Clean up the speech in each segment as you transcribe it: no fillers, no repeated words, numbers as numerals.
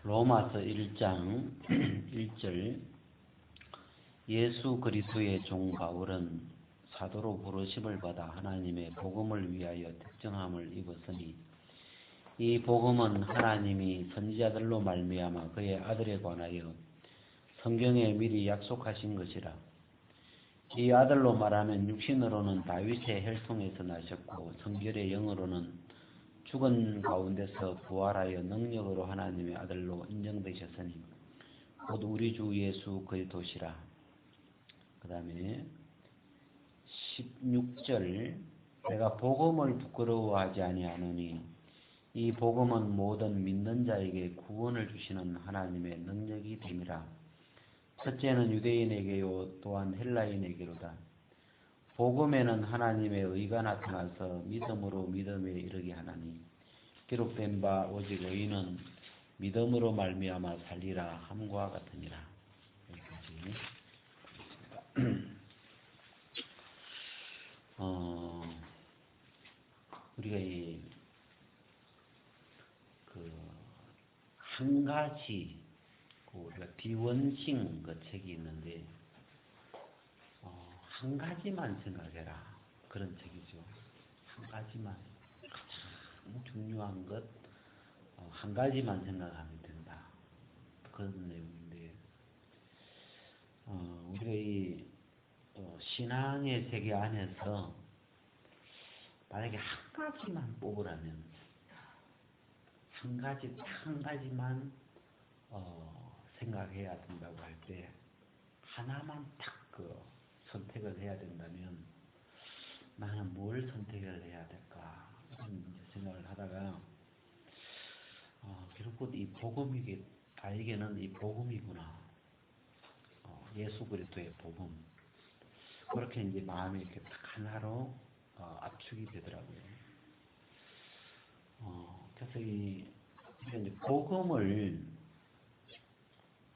로마서 1장 1절 예수 그리스도의 종 바울은 사도로 부르심을 받아 하나님의 복음을 위하여 특정함을 입었으니 이 복음은 하나님이 선지자들로 말미암아 그의 아들에 관하여 성경에 미리 약속하신 것이라. 이 아들로 말하면 육신으로는 다윗의 혈통에서 나셨고 성결의 영으로는 죽은 가운데서 부활하여 능력으로 하나님의 아들로 인정되셨으니 곧 우리 주 예수 그리스도시라. 그 다음에 16절 내가 복음을 부끄러워하지 아니하노니 이 복음은 모든 믿는 자에게 구원을 주시는 하나님의 능력이 됨이라. 첫째는 유대인에게요 또한 헬라인에게로다. 복음에는 하나님의 의가 나타나서 믿음으로 믿음에 이르게 하나니 기록된 바 오직 의인은 믿음으로 말미암아 살리라 함과 같으니라. 여기까지. 우리가 한 가지 우리가 비원싱 그 책이 있는데 한 가지만 생각해라 그런 책이죠. 한 가지만 가장 중요한 것 한 가지만 생각하면 된다 그런 내용인데 우리가 이 신앙의 세계 안에서 만약에 한 가지만 뽑으라면 한 가지만 생각해야 된다고 할 때 하나만 딱 선택을 해야 된다면 나는 뭘 선택을 해야 될까 이런 생각을 하다가 결국 이 복음이 나에게는 이 복음이구나. 예수 그리스도의 복음. 그렇게 이제 마음이 이렇게 딱 하나로 압축이 되더라고요. 그래서 이제 복음을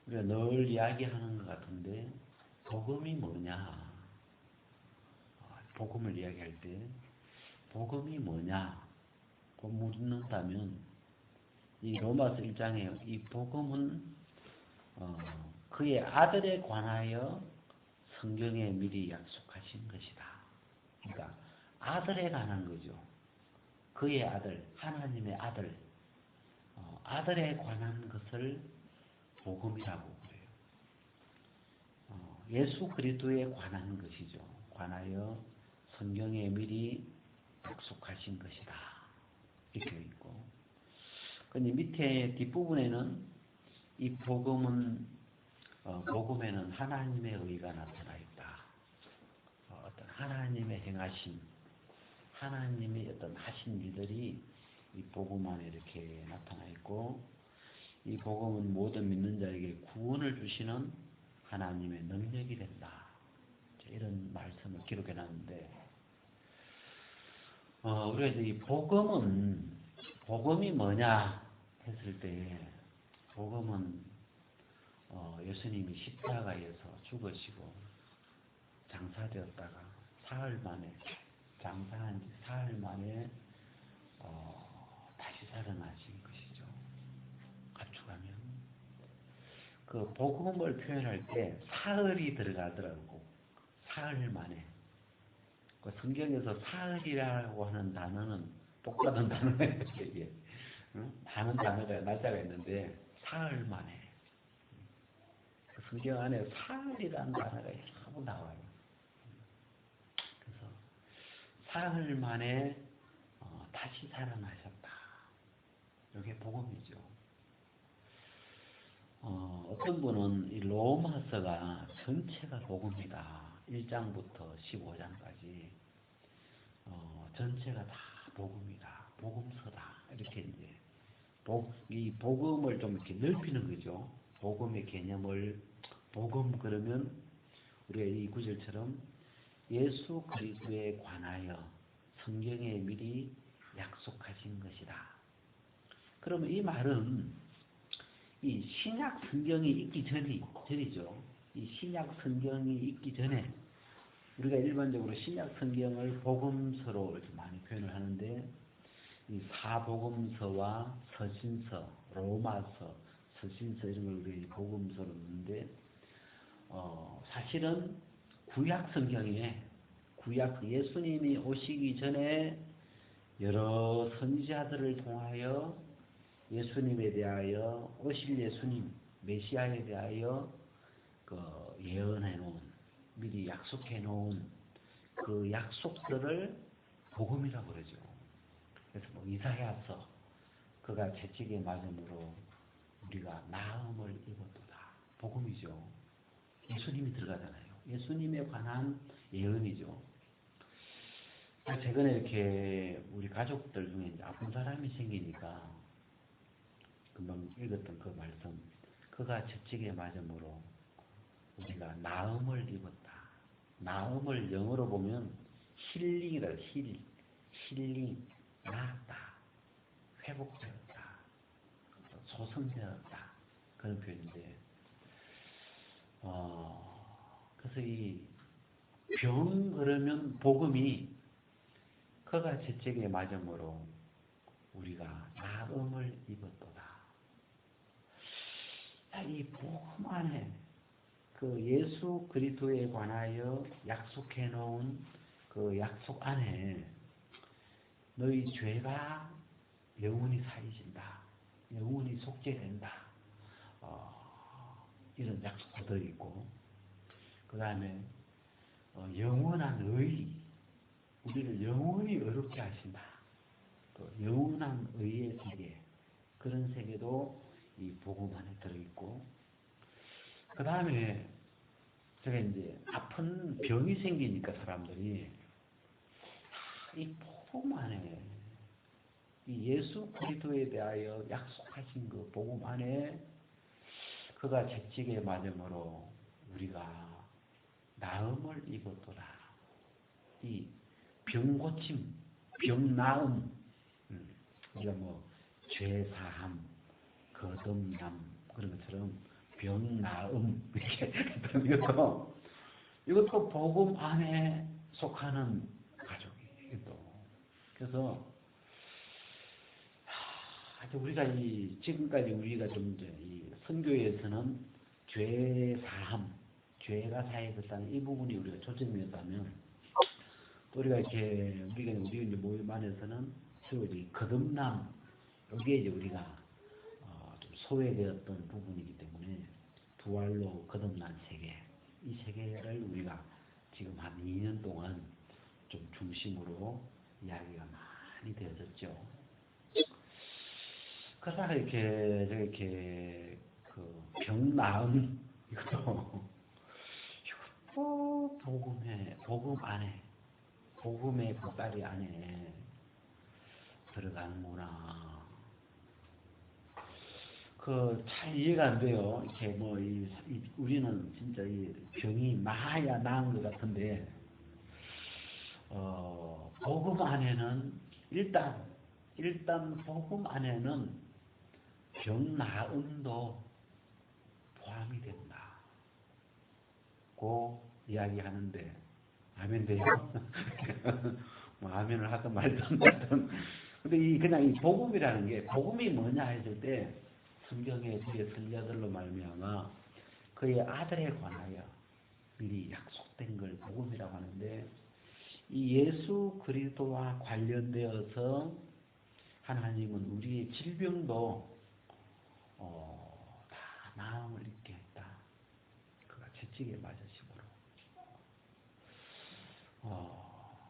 우리가 늘 이야기하는 것 같은데 복음이 뭐냐? 복음을 이야기할 때 복음이 뭐냐고 묻는다면 이 로마서 1장에 이 복음은 그의 아들에 관하여 성경에 미리 약속하신 것이다. 그러니까 아들에 관한 거죠. 그의 아들, 하나님의 아들, 아들에 관한 것을 복음이라고 그래요. 예수 그리스도에 관한 것이죠. 관하여 성경에 미리 약속하신 것이다. 이렇게 있고, 근데 밑에 뒷부분에는 이 복음에는 하나님의 의가 나타나 있다. 어떤 하나님의 행하심, 하나님이 어떤 하신 일들이 이 복음 안에 이렇게 나타나 있고, 이 복음은 모든 믿는 자에게 구원을 주시는 하나님의 능력이 된다. 이런 말씀을 기록해 놨는데, 우리가 이제 이 복음이 뭐냐 했을 때, 복음은 예수님이 십자가에서 죽으시고 장사되었다가 장사한 지 사흘 만에 다시 살아나신 것이죠. 가축하면 그 복음을 표현할 때 사흘이 들어가더라고. 사흘 만에. 그 성경에서 사흘이라고 하는 단어는 똑같은 단어예요. 이게 많은 단어가 날짜가 있는데 사흘 만에. 그 성경 안에 사흘이라는 단어가 자꾸 나와요. 그래서 사흘 만에 다시 살아나셨다. 이게 복음이죠. 어떤 분은 이 로마서가 전체가 복음이다. 1장부터 15장까지 전체가 다 복음이다. 복음서다. 이렇게 이제 이 복음을 좀 이렇게 넓히는 거죠. 복음의 개념을 복음 그러면 우리가 이 구절처럼 예수 그리스도에 관하여 성경에 미리 약속하신 것이다. 그러면 이 말은 이 신약 성경이 있기 전이죠. 이 신약 성경이 있기 전에 우리가 일반적으로 신약 성경을 복음서로 이렇게 많이 표현을 하는데 이 사복음서와 서신서, 로마서, 서신서 이런 걸 우리 복음서로 넣는데 사실은 구약 성경에 구약 예수님이 오시기 전에 여러 선지자들을 통하여 예수님에 대하여 오실 예수님 메시아에 대하여 그 예언해 놓은 미리 약속해 놓은 그 약속들을 복음이라고 그러죠. 그래서 뭐 이사야서 그가 채찍에 맞음으로 우리가 나음을 입었도다. 복음이죠. 예수님이 들어가잖아요. 예수님에 관한 예언이죠. 최근에 이렇게 우리 가족들 중에 이제 아픈 사람이 생기니까 금방 읽었던 그 말씀, 그가 채찍에 맞음으로 우리가 나음을 입었다. 나음을 영어로 보면 힐링이다. 힐링, 나았다, 회복되었다, 소성되었다, 그런 표현인데, 그래서 이 병 그러면 복음이 그가 채찍에 맞음으로 우리가 나음을 입었도다. 이 복음 안에 그 예수 그리스도에 관하여 약속해 놓은 그 약속 안에 너희 죄가 영원히 사해진다, 영원히 속죄된다, 이런 약속도 들어있고, 그 다음에 영원한 의, 우리를 영원히 의롭게 하신다. 또 영원한 의의 세계, 그런 세계도 이 복음 안에 들어있고, 그 다음에 제가 이제 아픈 병이 생기니까 사람들이 이 복음 안에 이 예수 그리스도에 대하여 약속하신 그 복음 안에 그가 채찍에 맞음으로 우리가 나음을 입었도다. 이 병고침, 병나음, 우리가 뭐 죄사함, 거듭남 그런 것처럼 병나음 이렇게 이것도 복음 안에 속하는 가족이에요. 그래서 우리가 지금까지 우리가 좀 이제 이 선교에서는 죄사함, 죄가 사해졌다는 이 부분이 우리가 초점이었다면, 또 우리가 우리 이제 모임 안에서는 주로 이제 거듭남, 여기에 이제 우리가 좀 소외되었던 부분이기 때문에 부활로 거듭난 세계, 이 세계를 우리가 지금 한 2년 동안 좀 중심으로 이야기가 많이 되어졌죠. 그러다가 이렇게 그 병나음, 이것도 복음 안에, 복음의 보따리 안에 들어가는구나. 잘 이해가 안 돼요. 이렇게 우리는 진짜 이 병이 나아야 나은 것 같은데, 복음 안에는 일단 복음 안에는 병나음도 포함이 된다. 고 이야기하는데, 아멘 돼요? 뭐 아멘을 하든 말든. 근데 그냥 이 복음이라는 게, 복음이 뭐냐 했을 때, 성경의 그의 선자들로 말미암아 그의 아들에 관하여 미리 약속된 걸 복음이라고 하는데, 이 예수 그리스도와 관련되어서 하나님은 우리의 질병도 다 나음을 입게 했다. 그가 채찍에 맞으심으로.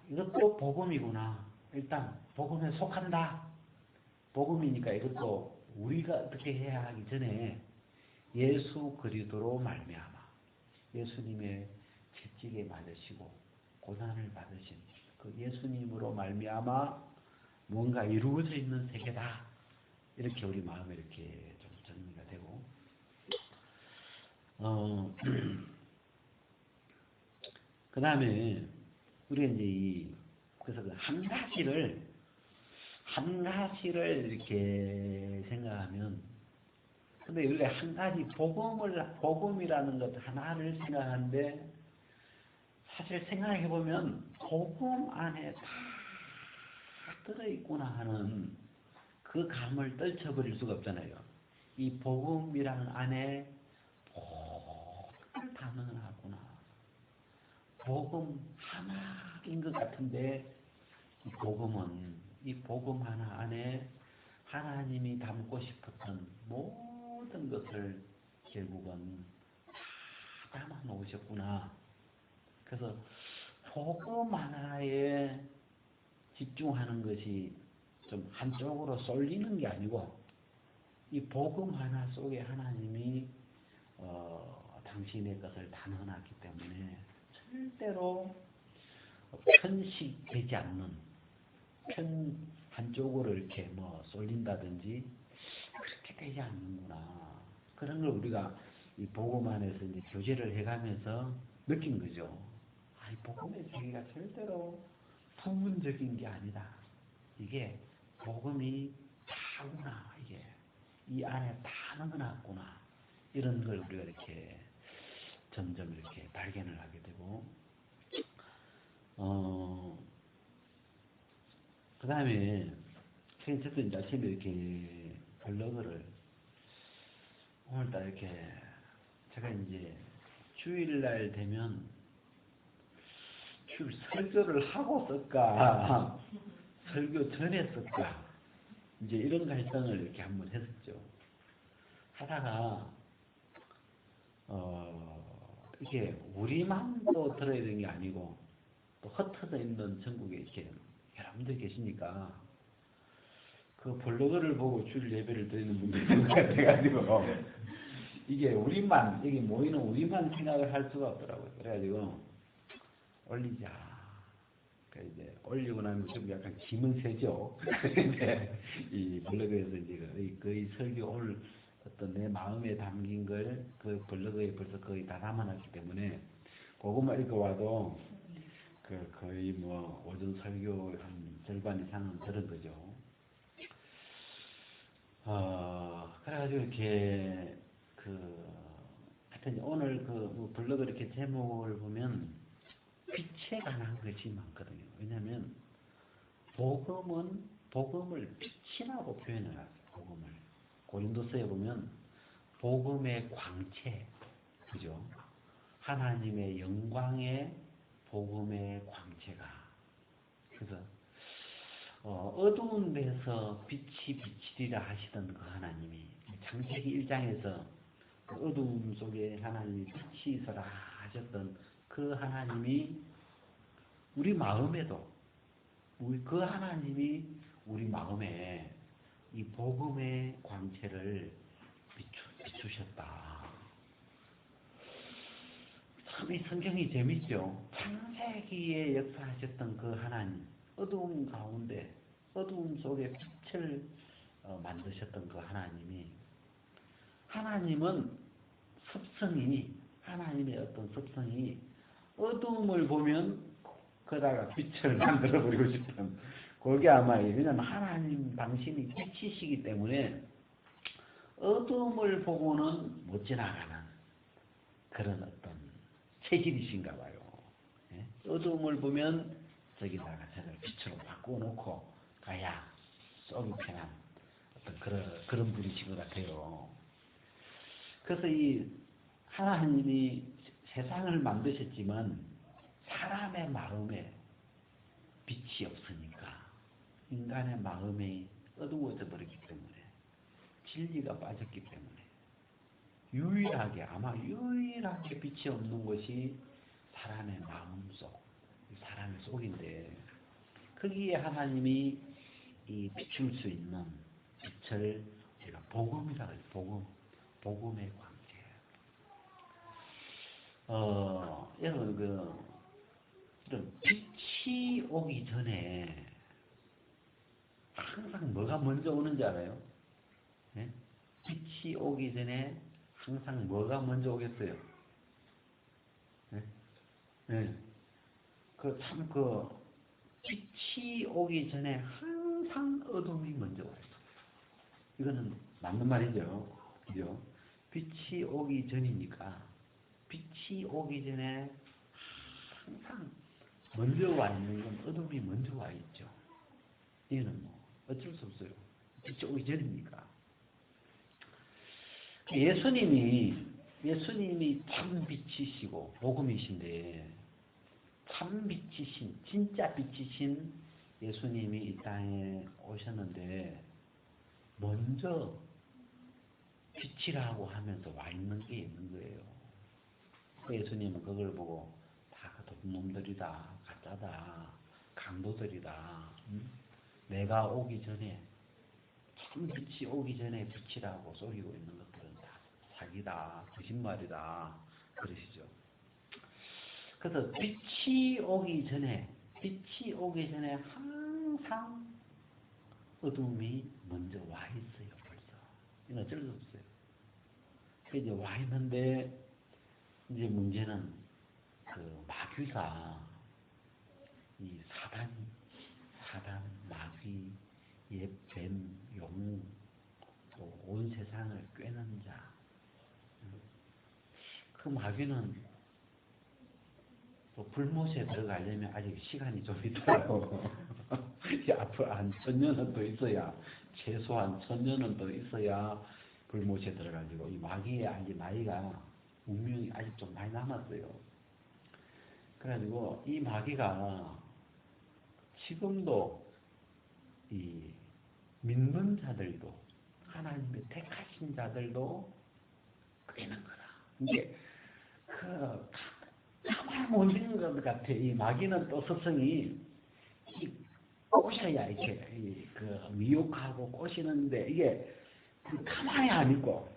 이것도 복음이구나. 일단 복음에 속한다. 복음이니까 이것도 우리가 어떻게 해야 하기 전에 예수 그리스도로 말미암아 예수님의 채찍에 맞으시고 고난을 받으신 그 예수님으로 말미암아 뭔가 이루어져 있는 세계다. 이렇게 우리 마음에 이렇게 좀 정리가 되고, 그 다음에 우리가 이제 그래서 한 가지를 이렇게 생각하면, 근데 원래 한 가지 복음이라는 것 하나를 생각하는데, 사실 생각해 보면 복음 안에 다 들어있구나 하는 그 감을 떨쳐버릴 수가 없잖아요. 이 복음이라는 안에 모든 다 넣어놨구나. 복음 하나인 것 같은데 이 복음 하나 안에 하나님이 담고 싶었던 모든 것을 결국은 다 담아 놓으셨구나. 그래서 복음 하나에 집중하는 것이 좀 한쪽으로 쏠리는 게 아니고 이 복음 하나 속에 하나님이 당신의 것을 다 넣어놨기 때문에 절대로 편식되지 않는 한쪽으로 이렇게 쏠린다든지 그렇게 되지 않는구나. 그런 걸 우리가 이 복음 안에서 이제 교제를 해가면서 느낀 거죠. 이 복음의 세계가 절대로 부분적인 게 아니다. 이게 복음이 다구나. 이게 이 안에 다 넣어놨구나. 이런 걸 우리가 이렇게 점점 이렇게 발견을 하게 되고, 그 다음에 저도 이제 아침에 이렇게 블로그를 오늘따라 이렇게 제가 이제 주일날 되면 설교를 하고 쓸까 설교 전에 쓸까 이제 이런 갈등을 이렇게 한번 했었죠. 하다가 이게 우리만 또 들어야 되는 게 아니고 또 흩어져 있는 전국에 이렇게 여러분들 계시니까 그 블로그를 보고 주일 예배를 드리는 분들이 있는 것 같아가지고 이게 우리만 여기 모이는 우리만 생각을 할 수가 없더라고요. 그래가지고 올리자. 이제 올리고 나면 좀 약간 기분 세죠. 이 블로그에서 이제 거의 설교 올 어떤 내 마음에 담긴 걸 그 블로그에 벌써 거의 다 담아놨기 때문에 그것만 읽어와도 그 거의 오전 설교 한 절반 이상은 들은 거죠. 그래가지고 이렇게 하여튼 오늘 블로그 이렇게 제목을 보면 빛에 관한 것이 많거든요. 왜냐하면 복음을 빛이라고 표현해놨어요. 복음을 고린도서에 보면 복음의 광채, 그죠? 하나님의 영광의 복음의 광채가. 그래서 어두운 데서 빛이 비치리라 하시던 그 하나님이 창세기 1장에서 그 어두움 속에 하나님이 빛이 있어라 하셨던 그 하나님이 우리 마음에도 그 하나님이 우리 마음에 이 복음의 광채를 비추셨다. 참 이 성경이 재밌죠. 창세기에 역사하셨던 그 하나님, 어두움 가운데 어두움 속에 빛을 만드셨던 그 하나님은 하나님의 어떤 습성이 어두움을 보면 거다가 빛을 만들어버리고 싶은 그게 아마 왜냐하면 하나님 당신이 빛이시기 때문에 어두움을 보고는 못 지나가는 그런 어떤 체질이신가 봐요. 예? 어두움을 보면 저기다가 저걸 빛으로 바꿔놓고 가야 쏘기 편한 어떤 그런 분이신 것 같아요. 그래서 이 하나님이 세상을 만드셨지만 사람의 마음에 빛이 없으니까 인간의 마음이 어두워져 버렸기 때문에 진리가 빠졌기 때문에 아마 유일하게 빛이 없는 것이 사람의 마음속, 사람의 속인데 거기에 하나님이 이 비출 수 있는 빛을 우리가 복음이라고 해요. 복음의 광채. 여러분 빛이 오기 전에 항상 뭐가 먼저 오는지 알아요? 네? 빛이 오기 전에 항상 뭐가 먼저 오겠어요? 네? 네. 빛이 오기 전에 항상 어둠이 먼저 와요. 이거는 맞는 말이죠. 그죠? 빛이 오기 전이니까 빛이 오기 전에 항상 먼저 와 있는 건 어둠이 먼저 와 있죠. 이거는 어쩔 수 없어요. 빛이 오기 전이니까. 예수님이 참 빛이시고 복음이신데 참 빛이신 진짜 빛이신 예수님이 이 땅에 오셨는데 먼저 빛이라고 하면서 와 있는 게 있는 거예요. 예수님은 그걸 보고 다 도둑놈들이다, 가짜다, 강도들이다. 내가 오기 전에 참 빛이 오기 전에 빛이라고 속이고 있는 것들은 다 사기다, 거짓말이다 그러시죠. 그래서 빛이 오기 전에 항상 어둠이 먼저 와 있어요. 벌써 이건 어쩔 수 없어요. 이제 와 있는데 이제 문제는 그 마귀가 이 사단, 마귀, 뱀, 용, 또 온 세상을 꿰는 자. 그 마귀는 또 불못에 들어가려면 아직 시간이 좀 있더라고. 앞으로 한 1000년은 더 있어야, 최소한 1000년은 더 있어야 불못에 들어가지고, 이 마귀의 아직 나이가 운명이 아직 좀 많이 남았어요. 그래가지고 이 마귀가 지금도 이 믿는 자들도 하나님의 택하신 자들도 꿰는 거다. 이게 가만히 못 있는 것 같아. 이 마귀는 또 습성이 꼬셔야 이렇게 미혹하고 꼬시는데 이게 가만히 안 있고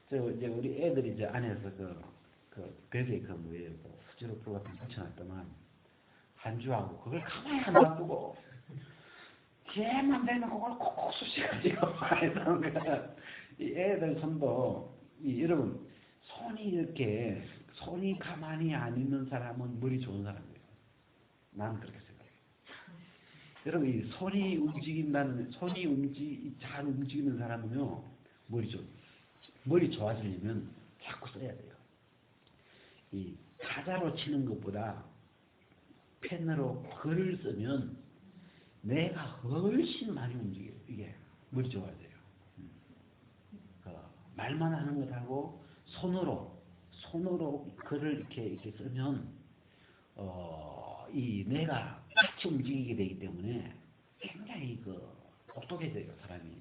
이제 우리 애들이 이제 안에서 벽에 뭐예요 스티로폼 같은 거 붙여놨더만 한 주하고 그걸 가만히 안 놔두고 걔만 되면 그걸 콕콕 쑤셔가지고 하는 거야. 이 애들 손도 여러분 손이 가만히 안 있는 사람은 머리 좋은 사람이에요. 나는 그렇게 생각해요. 여러분 이 손이 잘 움직이는 사람은요 머리 좋아지려면 자꾸 써야 돼요. 이 타자로 치는 것보다 펜으로 글을 쓰면 뇌가 훨씬 많이 움직여요. 이게 머리 좋아야 돼요. 말만 하는 것하고 손으로 글을 이렇게 쓰면 이 뇌가 같이 움직이게 되기 때문에 굉장히 똑똑해져요 사람이.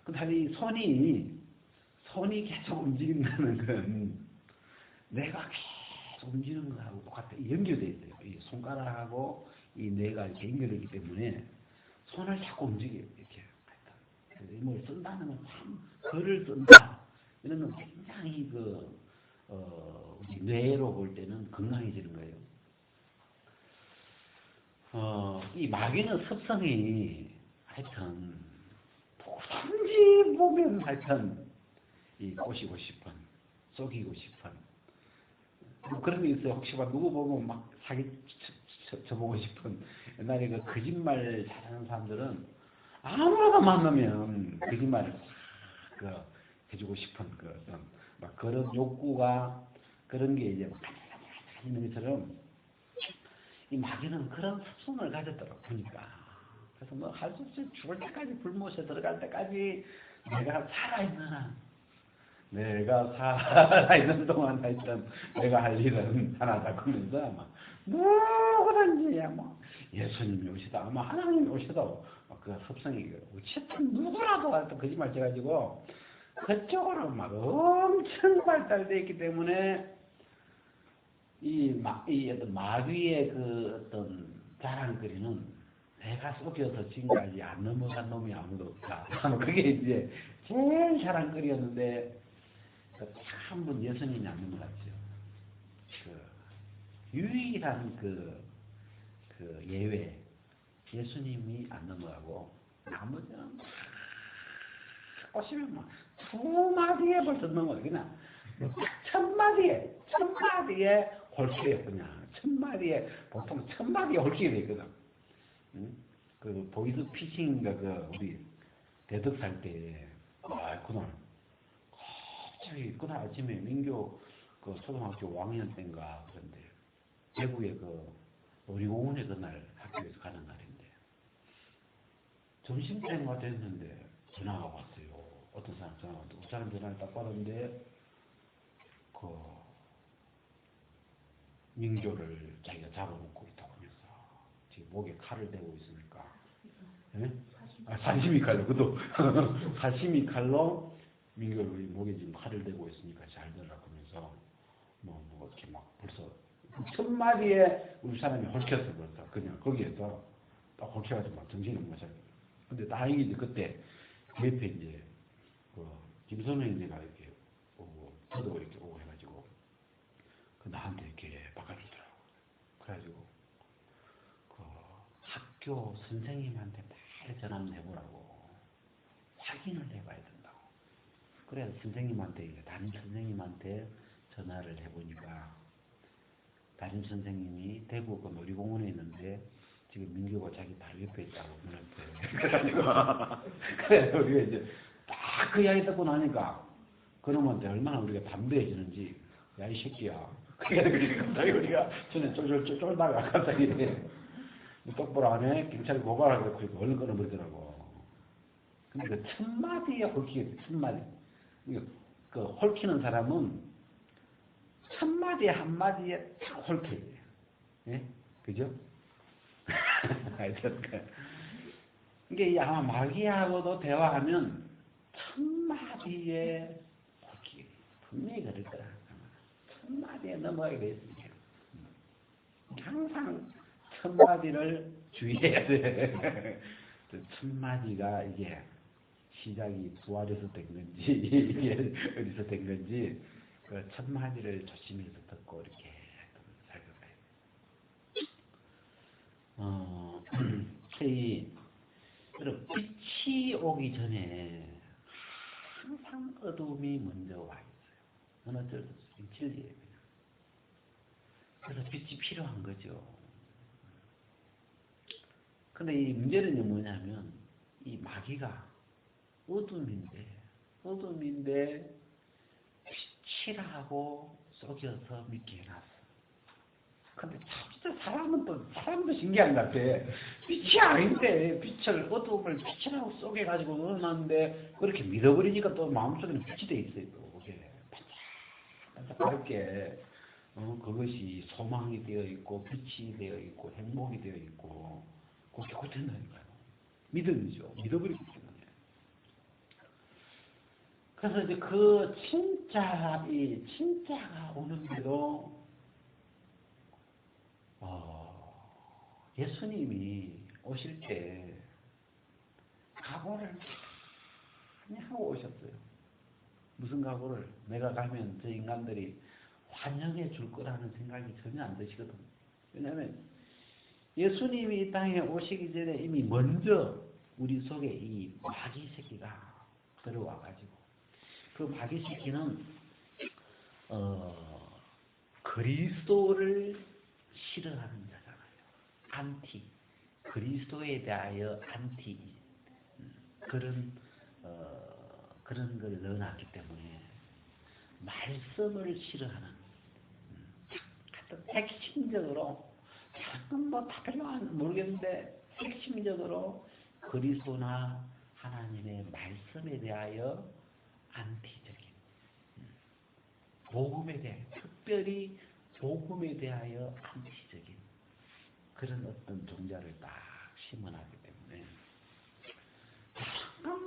근데 이 손이 계속 움직인다는 건 뇌가 계속 움직이는 거하고 똑같아. 연결되어 있어요. 이 손가락하고 이 뇌가 이렇게 연결되기 때문에 손을 자꾸 움직여요. 이렇게. 뭘 쓴다는 건 참, 글을 쓴다. 이런 건 굉장히 우리 뇌로 볼 때는 건강해지는 거예요. 이 마귀는 습성이 하여튼, 뭐든지 보면 하여튼, 꼬시고 싶은, 속이고 싶은, 그런 게 있어요. 혹시 누구 보면 막 사기 쳐보고 싶은. 옛날에 거짓말 잘하는 사람들은 아무나 만나면 거짓말을 해주고 싶은 막 그런 욕구가 그런 게 이제 있는 것처럼 이 마귀는 그런 습성을 가졌더라고 보니까. 그래서 뭐 할 수 없이 죽을 때까지 불못에 들어갈 때까지 내가 살아있는 동안 하여튼 내가 할 일은 하나다 그러면서 아마 누구든지 예수님이 오시다 아마 하나님이 오셔도 그 습성이 어쨌든 누구라도 하여튼 거짓말 쳐가지고 그쪽으로 막 엄청 발달되어 있기 때문에 이 어떤 마귀의 어떤 자랑거리는 내가 속여서 지금까지 안 넘어간 놈이 아무도 없다. 그게 이제 제일 자랑거리였는데 한 분 예수님이 안 넘어갔죠. 유일한 예외 예수님이 안 넘어가고 나머지는 다 꼬시면 두 마디에 벌써 넘어요. 그냥 천 마디에 홀쭉해요. 그냥 천 마디에 보통 천 마디에 홀쭉이 되거든. 보이스 피싱인가 우리 대덕 살 때 그날 갑자기 그날 아침에 민교 초등학교 5학년 때인가 그런데 대구에 놀이공원에 그날 학교에서 가는 날인데 점심때인가 됐는데 전화가 왔어요. 어떤 사람 전화가 왔는데 사람 전화를 딱 받았는데 그 민교를 자기가 잡아먹고 있다고 하면서 지금 목에 칼을 대고 있으니까 예? 사시미 칼로 그것도 사시미 칼로 민교를 목에 지금 칼을 대고 있으니까 잘 들으라고 하면서 뭐 이렇게 막 벌써 첫 마디에 우리 사람이 헐켰어 벌써 그냥 거기에서 딱 헐켜가지고 막 정신을 못 차려. 근데 다행이지 그때 그 옆에 이제 그 김선영이가 이렇게 오고 저도 이렇게 오고 해가지고 그 나한테 이렇게 바꿔주더라고. 그래가지고 그 학교 선생님한테 빨리 전화 한번 해보라고 확인을 해봐야 된다고. 그래서 선생님한테 담임 선생님한테 전화를 해보니까 담임 선생님이 대구 그 놀이공원에 있는데 지금 민규가 자기 바로 옆에 있다고 그랬대. 그래서 우리가 이제 딱 그 이야기 듣고 나니까 그놈한테 얼마나 우리가 담대해지는지 야 이 새끼야. 그러니까 갑자기 우리가 전에 쫄다가 갑자기 똑바로 안 해? 경찰에 고발하고 그러니까 얼른 끊어버리더라고. 근데 그 첫 마디에 헐키게 첫 마디. 그 헐키는 사람은 첫 마디에 한 마디에 딱 헐켜야 돼요. 예? 그죠? 이게 아마 마귀하고도 대화하면 첫 마디에 헐키게 분명히 그럴 거라. 첫 마디에 넘어가게 돼 있으니까. 항상 첫 마디를 주의해야 돼. 첫 마디가 이게 시작이 부활에서 된 건지 이게 어디서 된 건지 그 첫 마디를 조심해서 듣고 이렇게 살펴봐야 돼. 빛이 오기 전에 항상 어둠이 먼저 와 있어요. 어느 어쩔 수 없이 진리예요. 그래서 빛이 필요한 거죠. 근데 이 문제는 뭐냐면 이 마귀가 어둠인데 빛이라고 속여서 믿게 해놨어. 근데 진짜 사람도 신기한 것 같아. 빛이 아닌데 어둠을 빛이라고 속여가지고 넣어놨는데 그렇게 믿어버리니까 또 마음속에는 빛이 돼 있어요. 그게 반짝반짝하게 그것이 소망이 되어 있고 빛이 되어 있고 행복이 되어 있고 그렇게 고된다니까요. 믿음이죠. 믿어버리기 때문에. 그래서 이제 그 진짜가 오는데도 예수님이 오실 때 각오를 많이 하고 오셨어요. 무슨 각오를? 내가 가면 저 인간들이 환영해 줄 거라는 생각이 전혀 안 드시거든요. 왜냐하면 예수님이 이 땅에 오시기 전에 이미 먼저 우리 속에 이 마귀 새끼가 들어와가지고 그 마귀 새끼는 그리스도를 싫어하는 자잖아요. 안티 그리스도에 대하여 안티 그런 걸 넣어놨기 때문에 말씀을 싫어하는 핵심적으로 다 별로 모르겠는데 핵심적으로 그리스도나 하나님의 말씀에 대하여 안티적인 복음에 대하여 특별히 복음에 대하여 안티적인 그런 어떤 종자를 딱 심어놨기 때문에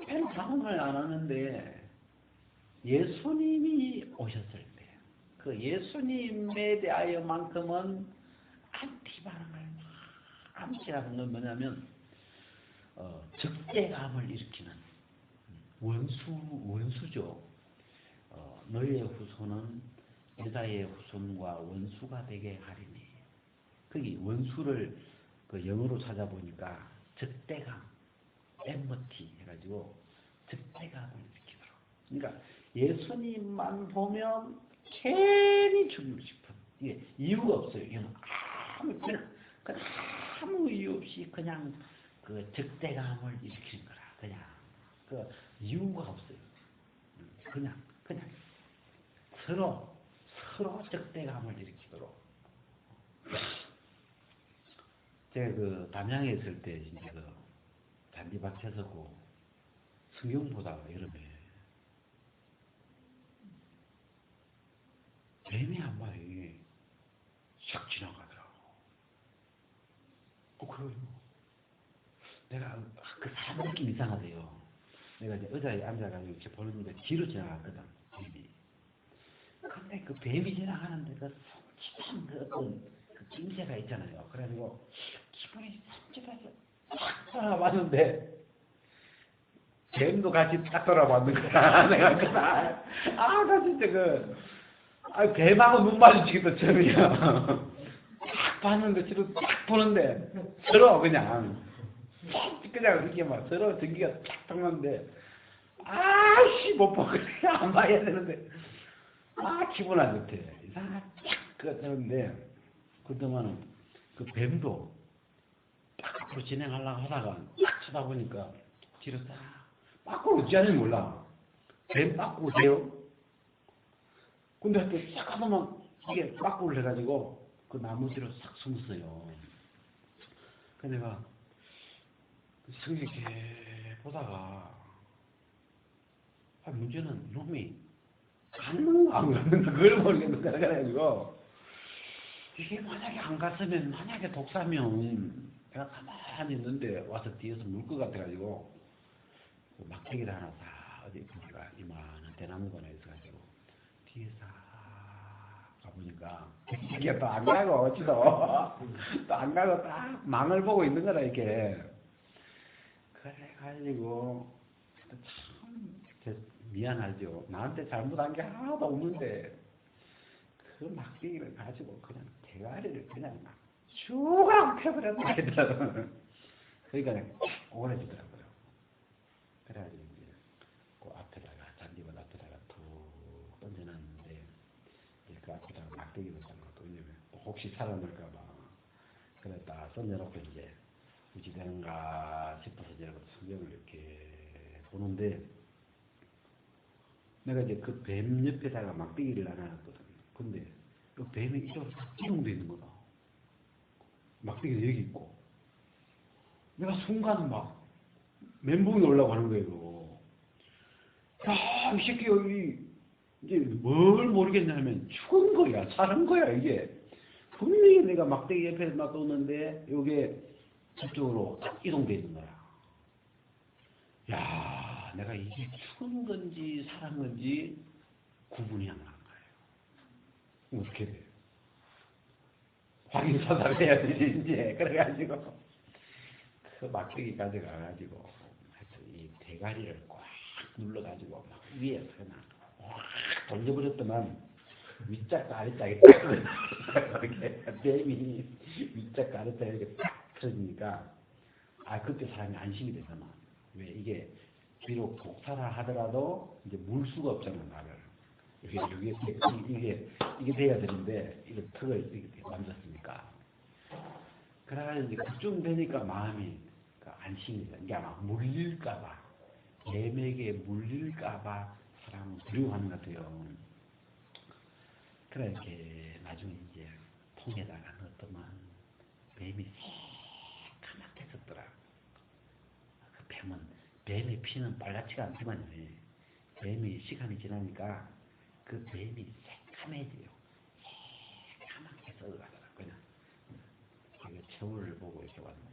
별로 반응을 안 하는데 예수님이 오셨을 때 그 예수님에 대하여만큼은 안티 반응을 안티라는 건 뭐냐면 적대감을 일으키는 원수죠. 너희의 후손은 여자의 후손과 원수가 되게 하리니. 거기 원수를 그 영어로 찾아보니까 적대감, enmity 해가지고 적대감을 일으키도록. 그러니까 예수님만 보면 괜히 죽이고 싶은 이유가 없어요. 이건 아무 이유 없이 그냥 그 적대감을 일으키는 거라. 그냥 그 이유가 없어요. 그냥 서로 적대감을 일으키도록. 제가 그 담양에 있을 때 이제 그 잔디밭에 서고 성경 보다가 여름에 뱀이 한 마리 샥 지나가더라고. 그래가지고 내가 그 사람 느낌 이상하대요. 내가 이제 의자에 앉아가지고 이렇게 보는데 뒤로 지나갔거든, 뱀이. 근데 그 뱀이 지나가는데 그 섬찟한 그 어떤 그 낌새가 있잖아요. 그래가지고 기분이 섬찟해서 딱 돌아봤는데 뱀도 같이 딱 돌아봤는 거야. 내가 그날 나 진짜 뱀하고 눈 마주치겠다 처음이야. 딱 봤는데 서로 딱 보는데 서로 그냥 이렇게 막 서로 전기가 딱 통하는데 아씨 못 보고 그냥 안 봐야 되는데 기분 안 좋대. 이상하게 딱 그랬는데 그동안은 그 뱀도 딱 앞으로 진행하려고 하다가 딱 쳐다보니까 뒤로 딱 빠꾸로 어찌 하는지 몰라. 뱀 빠꾸로 돼요. 근데 하여튼 싹 하다만 이게 빠꾸를 해가지고 그 나무 뒤로 싹 숨었어요. 그래서 내가 이렇게 보다가 문제는 놈이 갔는가 안 갔는가 그걸 모르겠는 거야. 그래가지고 이게 만약에 안 갔으면 만약에 독사면 내가 가만히 있는데 와서 뒤에서 물 것 같아가지고 막대기를 하나 다 어디 보니까 이만한 대나무가 있어가지고 뒤에 싹 가보니까 이게 또 안 가고 어찌도 또 안 가고 딱 망을 보고 있는 거다 이렇게. 그래가지고 참 미안하죠. 나한테 잘못한 게 하나도 없는데 그 막대기를 가지고 그냥 대가리를 그냥 막 쭉 펴버렸다 하더라고요. 그러니까 오그라지더라고요. 그래가지고 이제 그 앞에다가 잔디밭 앞에다가 툭 던져놨는데 이제 그 앞에다가 막대기를 던것도 왜냐면 혹시 살아날까봐 그랬다 던져놓고 이제 어찌 되는가 싶어서 제가 성경을 이렇게 보는데 내가 이제 그 뱀 옆에다가 막대기를 놔놨거든. 근데 그 뱀이 이쪽으로 다 기둥돼 있는 거다. 막대기가 여기 있고 내가 순간 막 멘붕이 올라가는 거예요. 야, 이 새끼 여기 이제 뭘 모르겠냐면 죽은 거야, 사는 거야 이게. 분명히 내가 막대기 옆에 놔뒀는데 이게 저쪽으로 딱 이동돼 있는 거야. 야, 내가 이게 죽은 건지 살은 건지 구분이 안 가는 거예요. 어떻게 돼? 확인 사살 해야 되지 이제. 그래가지고 그 막대기 가져가가지고 하여튼 이 대가리를 꽉 눌러가지고 막 위에서 그냥 확 돌려버렸더만 윗짝과 아랫짝이 딱 이렇게 뱀이 윗짝과 아랫짝이 이렇게 딱 틀어지니까 그때 사람이 안심이 되잖아. 왜 이게 비록 독사라 하더라도 이제 물 수가 없잖아 나를. 이게 돼야 되는데 이거 턱을 이렇게 만졌으니까. 그래가지고 이제 그쯤 되니까 마음이 안심이 돼. 이게 아마 물릴까봐 뱀에게 물릴까봐 사람은 두려워하는 것 같아요. 그래 이렇게 나중에 이제 통에다가 넣었더만 뱀이 새까맣게 섰더라. 그 뱀의 피는 빨갛지가 않지만 뱀이 시간이 지나니까 그 뱀이 새까매져요. 새까맣게 썩어가더라. 그냥 이게 저울을 보고 이렇게 왔는데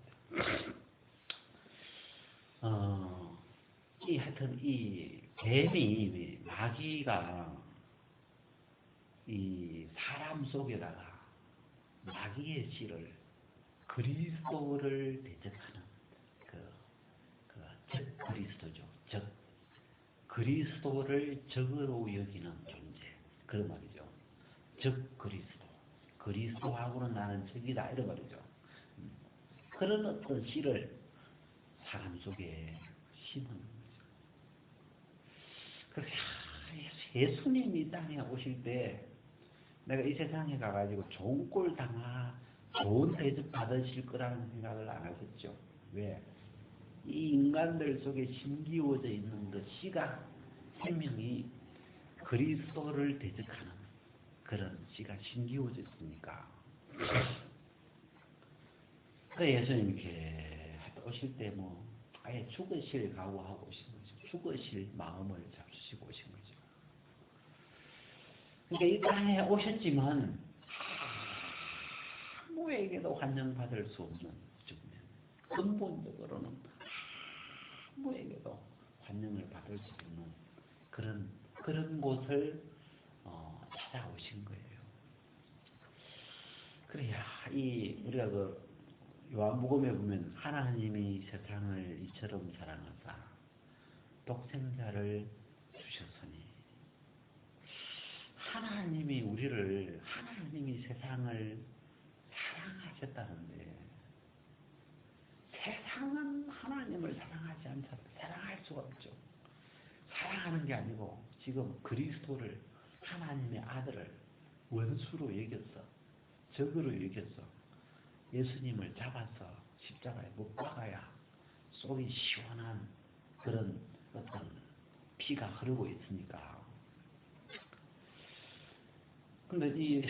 하여튼 이 뱀이 마귀가 이 사람 속에다가 마귀의 씨를 그리스도를 대적하는 적 그리스도죠. 적 그리스도를 적으로 여기는 존재. 그런 말이죠. 적 그리스도. 그리스도하고는 나는 적이다 이런 말이죠. 그런 어떤 씨를 사람 속에 심은 거죠. 그래서 예수님이 이 땅에 오실 때 내가 이 세상에 가가지고 좋은 꼴 좋은 대접 받으실 거라는 생각을 안 하셨죠. 왜? 이 인간들 속에 심기워져 있는 그 씨가 생명이 그리스도를 대적하는 그런 씨가 심기워져 있으니까. 그 예수님 이렇게 오실 때 아예 죽으실 각오하고 오신 거죠. 죽으실 마음을 잡수시고 오신 거죠. 그러니까 이 땅에 오셨지만 아무에게도 환영받을 수 없는 죽음이에요. 근본적으로는 아무에게도 환영을 받을 수 없는 그런 곳을 찾아오신 거예요. 그래야 우리가 요한복음에 보면 하나님이 세상을 이처럼 사랑하사 독생자를 주셨으니 하나님이 세상을 사랑하셨다는데 세상은 하나님을 사랑하지 않잖아요. 사랑할 수가 없죠. 사랑하는 게 아니고 지금 그리스도를 하나님의 아들을 원수로 여겼어. 적으로 여겼어. 예수님을 잡아서 십자가에 못 박아야 속이 시원한 그런 어떤 피가 흐르고 있으니까. 근데 이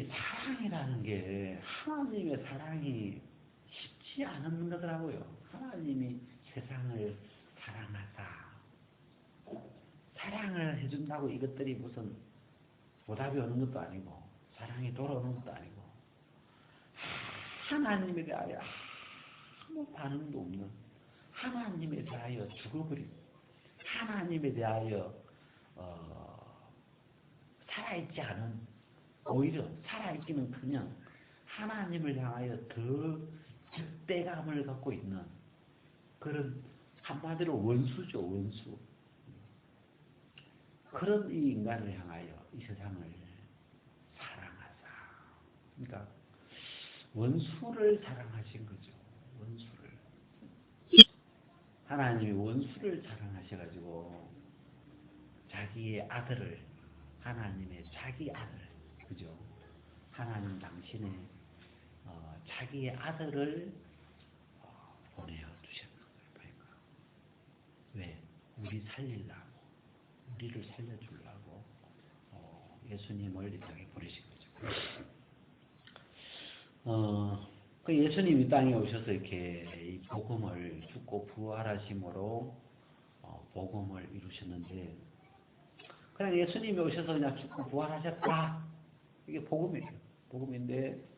사랑이라는 게 하나님의 사랑이 쉽지 않은 거더라고요. 하나님이 세상을 사랑하사 사랑을 해준다고 이것들이 무슨 보답이 오는 것도 아니고 사랑이 돌아오는 것도 아니고 하나님에 대하여 아무 반응도 없는 하나님에 대하여 죽어버린 하나님에 대하여 살아있지 않은 오히려 살아있기는커녕 하나님을 향하여 더 적대감을 갖고 있는 그런 한마디로 원수죠. 원수. 그런 이 인간을 향하여 이 세상을 사랑하사. 그러니까 원수를 사랑하신 거죠. 원수를. 하나님이 원수를 사랑하셔가지고 자기의 아들을 하나님의 자기 아들 그죠? 하나님 당신의 자기의 아들을 보내어 주셨는 거예요. 왜? 우리 살리려고 우리를 살려주려고 예수님을 이 땅에 보내신 거죠. 그 예수님이 땅에 오셔서 이렇게 이 복음을 죽고 부활하심으로 복음을 이루셨는데 그냥 예수님이 오셔서 그냥 죽고 부활하셨다 이게 복음이에요. 복음인데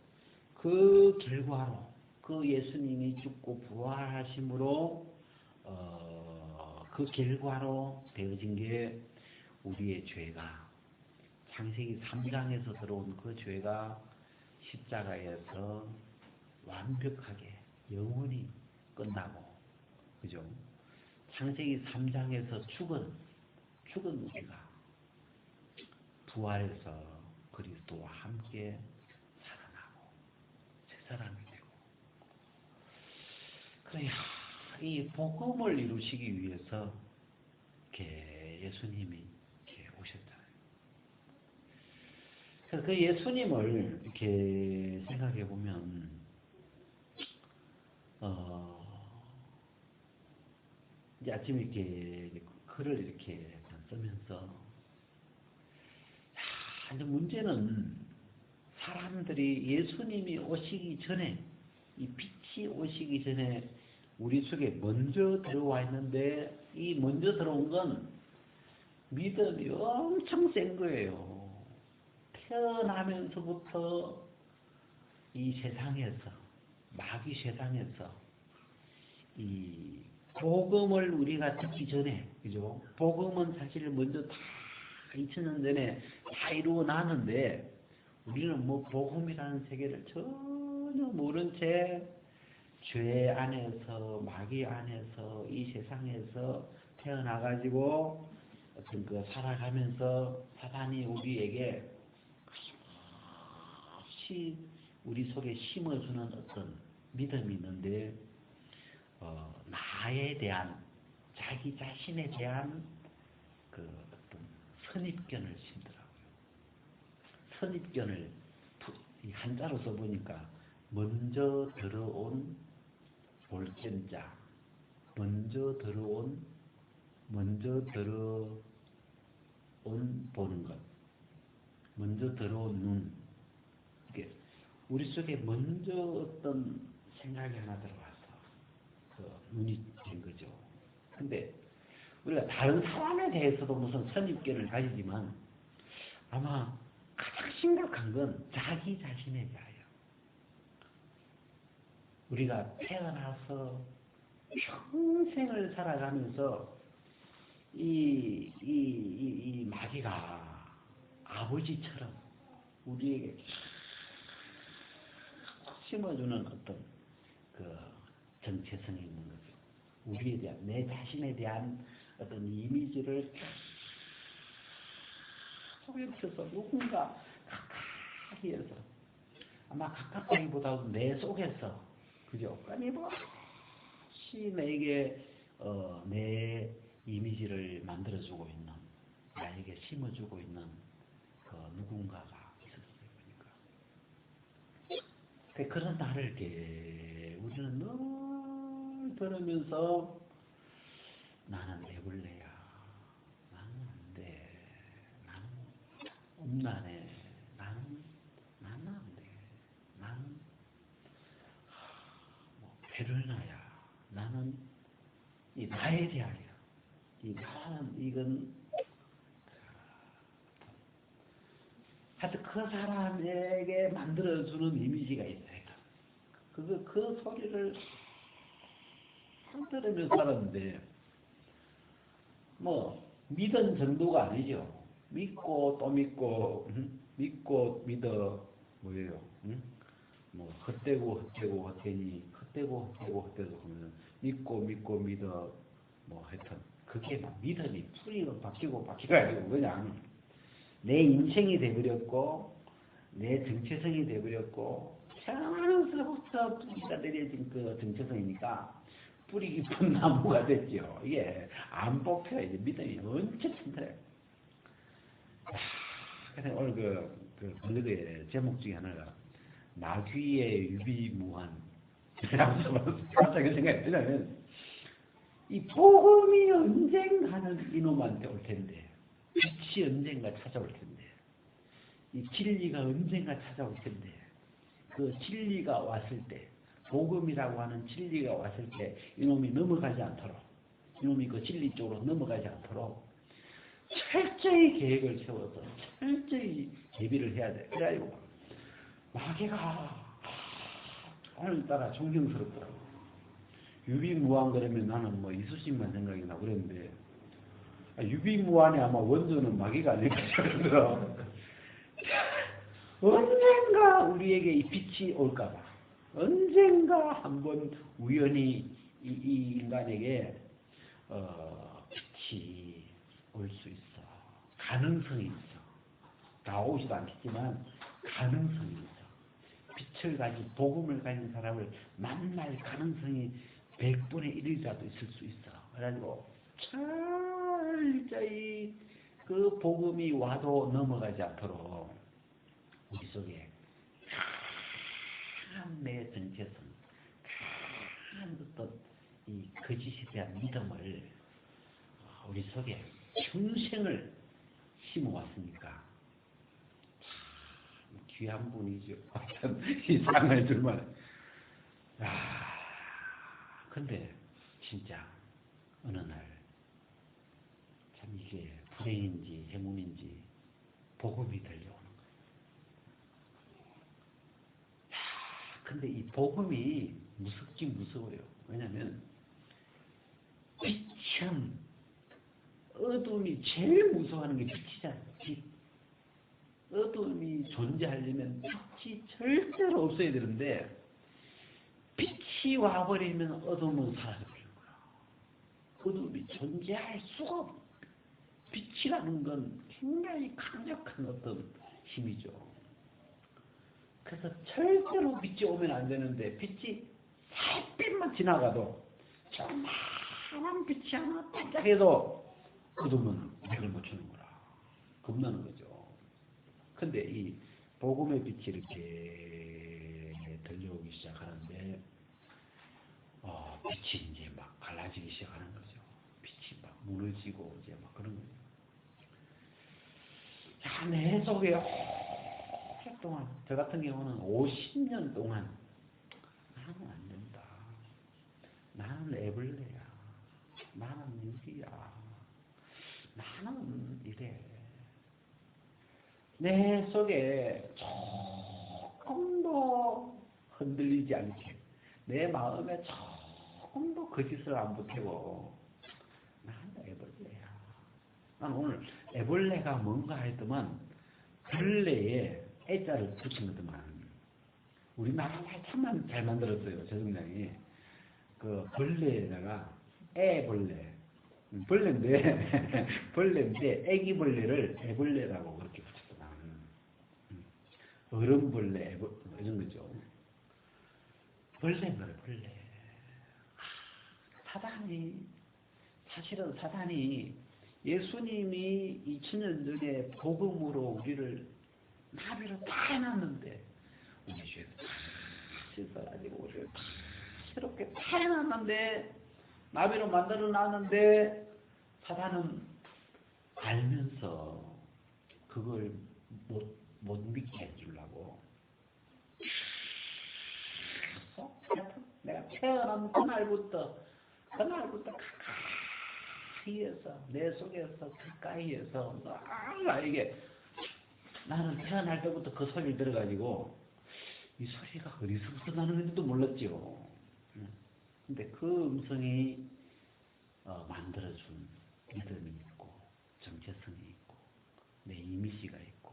그 결과로 그 예수님이 죽고 부활하심으로 그 결과로 되어진 게 우리의 죄가 창세기 3장에서 들어온 그 죄가 십자가에서 완벽하게 영원히 끝나고 그죠? 창세기 3장에서 죽은 우리가 부활해서 그리스도와 함께 살아나고 새 사람이 되고 그래야 이 복음을 이루시기 위해서 이렇게 예수님이 이렇게 오셨잖아요. 그래서 그 예수님을 이렇게 생각해 보면 이제 아침에 이렇게 글을 이렇게 쓰면서 이제 문제는 사람들이 예수님이 오시기 전에 이 빛이 오시기 전에 우리 속에 먼저 들어와 있는데 이 먼저 들어온 건 믿음이 엄청 센 거예요. 태어나면서부터 이 세상에서 마귀 세상에서 이 복음을 우리가 듣기 전에 그죠? 복음은 사실 먼저 다 2000년 전에 다 이루어 놨는데 우리는 뭐 복음이라는 세계를 전혀 모른 채 죄 안에서 마귀 안에서 이 세상에서 태어나가지고 어떤 그 살아가면서 사단이 우리에게 없이 우리 속에 심어주는 어떤 믿음이 있는데 나에 대한 자기 자신에 대한 그 어떤 선입견을 심더라고요. 선입견을 한자로 써보니까 먼저 들어온 볼견자, 먼저 들어온 보는 것, 먼저 들어온 눈. 이게 우리 속에 먼저 어떤 생각이 하나 들어와서 그 눈이 된 거죠. 근데 우리가 다른 사람에 대해서도 무슨 선입견을 가지지만 아마 가장 심각한 건 자기 자신에 대하여. 우리가 태어나서 평생을 살아가면서 이 마귀가 아버지처럼 우리에게 심어주는 어떤 그 정체성이 있는 거죠. 우리에 대한, 내 자신에 대한 어떤 이미지를 속여서 누군가 가까이 해서, 아마 가깝다기보다도 내 속에서, 그죠? 끊임없이 내게 내 이미지를 만들어주고 있는, 나에게 심어주고 있는 그 누군가가 있었어요. 그러니까 그런 나를 이렇게 우리는 늘 들으면서 나는 애벌레야, 나는 안 돼, 나는 음란해, 나는 안 돼, 나는 뭐 베르나야, 나는 이 나에 대하여, 이 나는 이건 하여튼 그 사람에게 만들어주는 이미지가 있어요. 그 소리를 들으면서 살았는데, 뭐, 믿은 정도가 아니죠. 믿고 또 믿고, 믿고 믿어, 뭐예요? 뭐, 헛되고 헛되니, 헛되고 하면, 믿고 믿어, 뭐, 하여튼, 그게 막 믿음이 풀이가 바뀌고 바뀌어가지고, 그냥, 내 인생이 돼버렸고, 내 정체성이 돼버렸고, 태어나면서부터 뿌리가 내려진 그 정체성이니까 뿌리 깊은 나무가 됐죠. 이게 안 뽑혀. 이제 믿음이 엄청 힘들어요. 그래서 오늘 그 블로그의 제목 중에 하나가 마귀의 유비무한. 갑자기 생각이 드냐면, 이 복음이 언젠가는 이놈한테 올 텐데, 빛이 언젠가 찾아올 텐데, 이 진리가 언젠가 찾아올 텐데, 그 진리가 왔을 때, 복음이라고 하는 진리가 왔을 때 이놈이 넘어가지 않도록, 이놈이 그 진리 쪽으로 넘어가지 않도록 철저히 계획을 세워서 철저히 대비를 해야 돼. 그래가지고 마귀가 오늘따라 존경스럽더라고. 유비무한 그러면 나는 뭐 이수신만 생각이 나고 그랬는데, 유비무한의 아마 원조는 마귀가 아닐까 싶어서 언젠가 우리에게 이 빛이 올까봐, 언젠가 한번 우연히 이 인간에게 빛이 올 수 있어. 가능성이 있어. 다 오지도 않겠지만 가능성이 있어. 빛을 가진, 복음을 가진 사람을 만날 가능성이 100분의 1이라도 있을 수 있어. 그래가지고 철저히 그 복음이 와도 넘어가지 않도록 우리 속에 강한 내 정체성, 강한 어떤 이 거짓에 대한 믿음을 우리 속에 평생을 심어왔으니까 참 귀한 분이죠. 이 상을 줄만. 근데 진짜 어느 날 참 이게 불행인지 행운인지 복음이 들려오는 거예요. 근데 이 복음이 무섭긴 무서워요. 왜냐면 빛은, 어둠이 제일 무서워하는 게 빛이잖아요. 빛. 어둠이 존재하려면 빛이 절대로 없어야 되는데, 빛이 와버리면 어둠은 사라져버리는 거야. 어둠이 존재할 수가 없어. 빛이라는 건 굉장히 강력한 어떤 힘이죠. 그래서 절대로 빛이 오면 안 되는데, 빛이 살빛만 지나가도, 조그마한 빛이 하나 반짝해도 어둠은 맥을 못 추는 거라. 겁나는 거죠. 근데 이 복음의 빛이 이렇게 들려오기 시작하는데, 빛이 이제 막 갈라지기 시작하는 거죠. 빛이 막 무너지고 이제 막 그런 거죠. 야, 내 속에 오랫동안, 저 같은 경우는 50년 동안 나는 안 된다, 나는 애벌레야, 나는 유기야, 나는 이래, 내 속에 조금도 흔들리지 않게 내 마음에 조금도 거짓을 안 보태고 난 애벌레야. 난 오늘 애벌레가 뭔가 했더만 벌레에 애자를 붙인 거더만. 우리나라 말 참 잘 만들었어요. 재성장이. 그 벌레에다가 애벌레. 벌레인데 벌레인데 애기벌레를 애벌레라고 그렇게 붙였더만. 어른벌레 이런 거죠. 벌레인 거예요. 벌레. 사실은 사단이 예수님이 2000년 전에 복음으로 우리를 나비로 다 해놨는데 우리 죄를 다 씻어가지고 우리를 다 새롭게 다 해놨는데 나비로 만들어놨는데 사단은 알면서 그걸 못 믿게 해주려고 내가 태어난 그날부터 가까이에서 내 속에서 가까이에서 나에게 나는 태어날 때부터 그 소리를 들어가지고 이 소리가 어디서부터 나는 건지도 몰랐죠. 근데 그 음성이 만들어준 믿음이 있고 정체성이 있고 내 이미지가 있고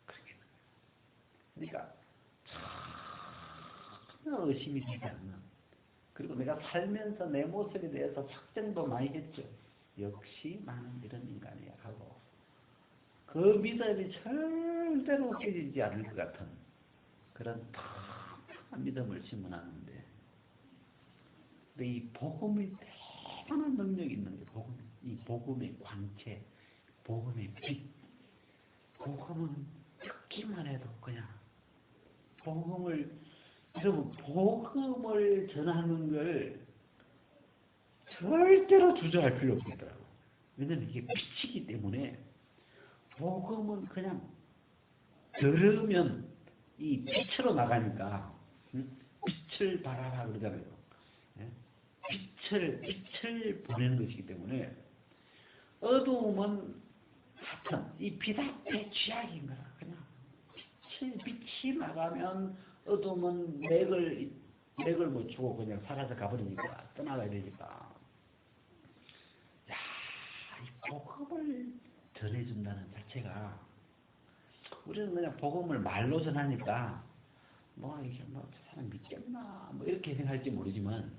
그렇게 그러니까 전혀 의심이 되지 않는 그리고 내가 살면서 내 모습에 대해서 확정도 많이 했죠. 역시 나는 이런 인간이야 하고 그 믿음이 절대로 깨지지 않을 것 같은 그런 탁한 믿음을 심어놨는데 근데 이 복음이 대단한 능력이 있는 게 이 복음의 광채, 복음의 빛 복음은 듣기만 해도 그냥 여러분 복음을 전하는 걸 절대로 주저할 필요 없겠더라고요. 왜냐면 이게 빛이기 때문에 복음은 그냥 들으면 이 빛으로 나가니까 빛을 발하라 그러잖아요. 빛을 보내는 것이기 때문에 어두움은 하여튼 이 빛 앞에 쥐약인 거라. 그냥 빛이 나가면 어두움은 맥을 못 주고 그냥 사라져 가버리니까 떠나가야 되니까. 야, 이 복음을 전해준다는 자체가 우리는 그냥 복음을 말로 전하니까 이게 저 사람 믿겠나 이렇게 생각할지 모르지만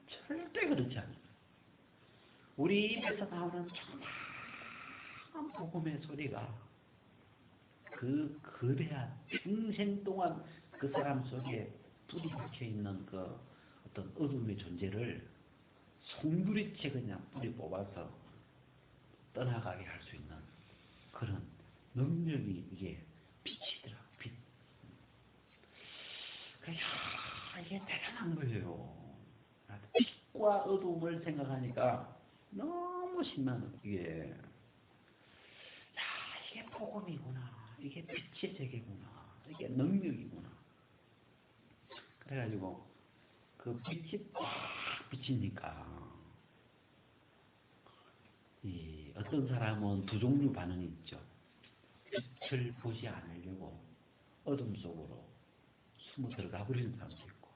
절대 그렇지 않아요. 우리 입에서 나오는 정말 복음의 소리가 그 거대한 평생 동안 그 사람 속에 뿌리 박혀 있는 그 어떤 어둠의 존재를 송두리째 그냥 뿌리 뽑아서 떠나가게 할 수 있는 그런 능력이 이게 빛이더라. 빛. 이게 대단한 거예요. 빛과 어둠을 생각하니까 너무 신나는 이게. 이게 복음이구나. 이게 빛의 세계구나. 이게 능력이구나. 그래가지고 그 빛이 딱 비치니까 이 어떤 사람은 두 종류 반응이 있죠. 빛을 보지 않으려고 어둠 속으로 숨어 들어가 버리는 사람도 있고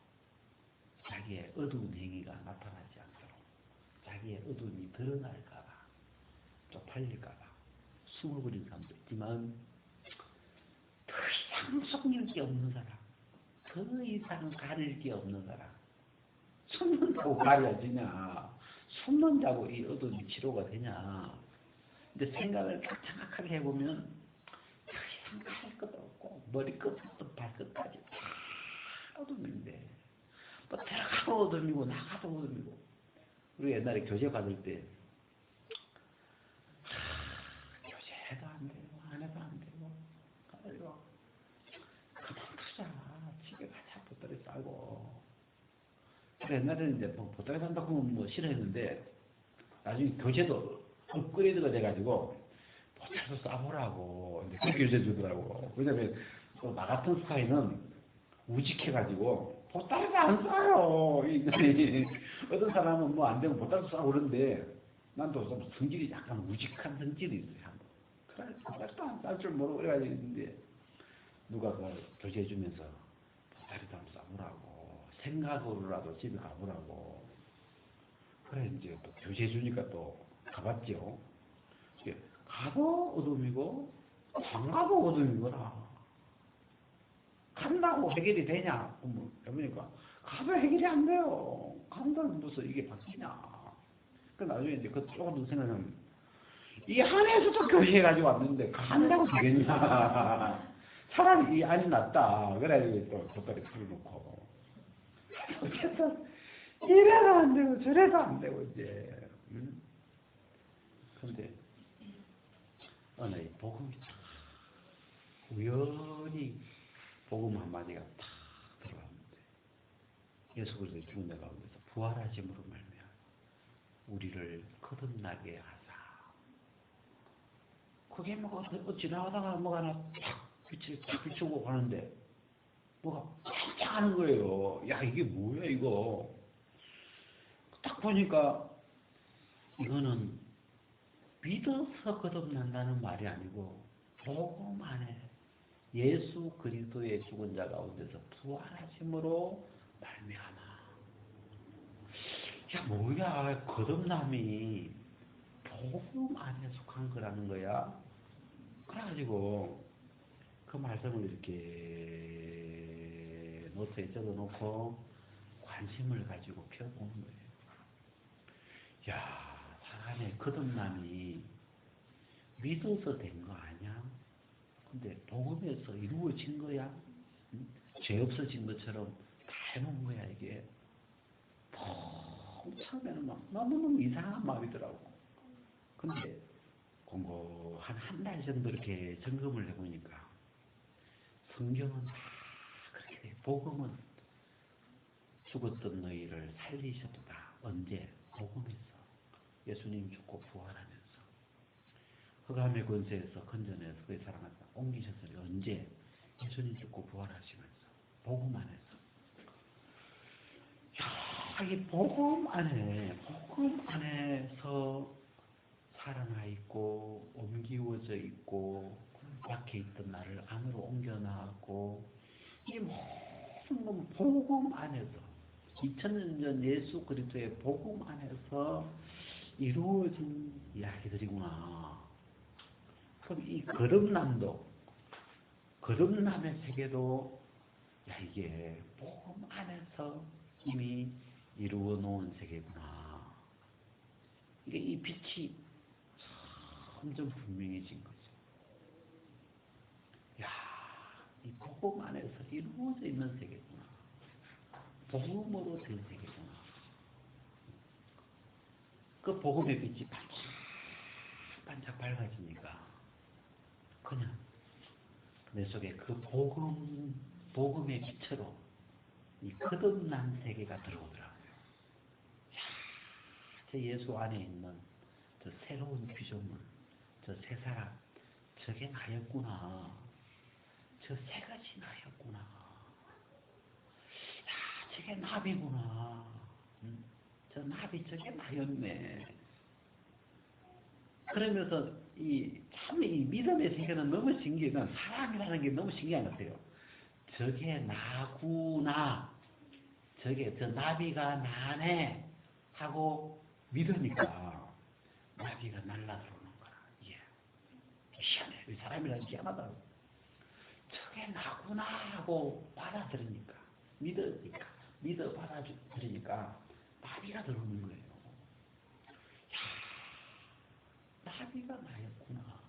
자기의 어두운 행위가 나타나지 않도록 자기의 어둠이 드러날까봐 쪽팔릴까봐 숨어버리는 사람도 있지만 더 이상 속일 게 없는 사람 더 이상 가릴 게 없는 사람 숨는다고 가려지냐 숨는다고 이 어둠이 치료가 되냐 근데 생각을 딱 정확하게 해보면 더 이상 가릴 것도 없고 머리끝부터 발끝까지 다 어둠인데 들어가도 어둠이고 나가도 어둠이고 우리 옛날에 교재 받을 때 교재해도 안 되고 안 해도 안 되고 그래가지고 그만두자 집에 가자 보따리 싸고 옛날에는 이제 보따리 산다고 하면 싫어했는데 나중에 교재도 업그레이드가 돼가지고 보따리도 싸보라고 이제 그 교재 주더라고. 왜냐면 또 나 같은 스타일은 우직해가지고 보따리도 안 싸요. 어떤 사람은 안 되면 보따리도 싸고 그러는데 난 또 좀 성질이 약간 우직한 성질이 있어요. 그래 일단 쌀 줄 모르고 그래가지고 있는데 누가 그 교제해주면서 보따리도 한번 싸보라고 생각으로라도 집에 가보라고 그래 이제 또 교제해주니까 또 가봤죠. 가도 어둠이고 안 가도 어둠이구나. 간다고 해결이 되냐? 그러니까 가도 해결이 안 돼요. 간다고 무슨 이게 바뀌냐? 그 나중에 이제 그 조금 더 생각하면 이 안에서도 교제해가지고 왔는데 간다고 되겠냐? 차라리 이 안이 낫다. 그래가지고 또 돗다리 풀어놓고 어쨌든 이래도 안 되고 저래도 안 되고 이제 근데 어느 복음이 딱 우연히 복음 한마디가 탁 들어왔는데 예수 그리스도의 죽은 자 가운데서 부활하심으로 말미암아 우리를 거듭나게 하사. 그게 뭐 지나가다가 뭐가 하나 탁 빛을 탁 비추고 가는데 뭐가 짱짱하는 거예요. 야 이게 뭐야 이거. 딱 보니까 이거는 믿어서 거듭난다는 말이 아니고 복음 안에 예수 그리스도의 죽은 자 가운데서 부활하심으로 말미암아. 야 뭐야 거듭남이 복음 안에 속한 거라는 거야. 그래가지고 그 말씀을 이렇게 노트에 적어놓고 관심을 가지고 펴보는 거예요. 야 사람의 거듭남이 믿어서 된 거 아니야? 근데 복음에서 이루어진 거야? 응? 죄 없어진 것처럼 다 해놓은 거야 이게. 처음에는 막 너무너무 이상한 마음이더라고. 근데 공부 한 달 정도 이렇게 점검을 해보니까 성경은 다 그렇게 돼. 복음은 죽었던 너희를 살리셨다. 언제? 복음에서. 예수님 죽고 부활하면서. 흑암의 권세에서 건져내서 그의 사랑한다. 옮기셨으니 언제? 예수님 죽고 부활하시면서. 복음 안에서. 야, 이 복음 안에서 살아나 있고, 옮기워져 있고, 밖에 있던 나를 안으로 옮겨나왔고, 이 모든 건 복음 안에서, 2000년 전 예수 그리스도의 복음 안에서 이루어진 이야기들이구나. 그럼 이 거듭남의 세계도, 야, 이게 복음 안에서 이미 이루어 놓은 세계구나. 이게 이 빛이 점점 분명해진 거죠. 야, 이 복음 안에서 이루어져 있는 세계구나. 복음으로 된 세계구나. 그 복음의 빛이 반짝 밝아지니까 그냥 내 속에 그 복음의 빛으로 이 거듭난 세계가 들어오더라고요. 야, 저 예수 안에 있는 저 새로운 피조물, 저 새 사람, 저게 나였구나. 저 새 것이 나였구나. 야, 저게 나비구나. 저 나비 저게 나였네. 그러면서 참 이 믿음의 세계는 너무 신기해. 사랑이라는 게 너무 신기한 것 같아요. 저게 나구나. 저게 저 나비가 나네 하고 믿으니까 나비가 날라 들어오는 거야. 예. 희한해. 사람이라는 게 희한하다. 저게 나구나 하고 받아들이니까 믿어 받아들이니까 나비가 들어오는 거예요. 야, 나비가 나였구나.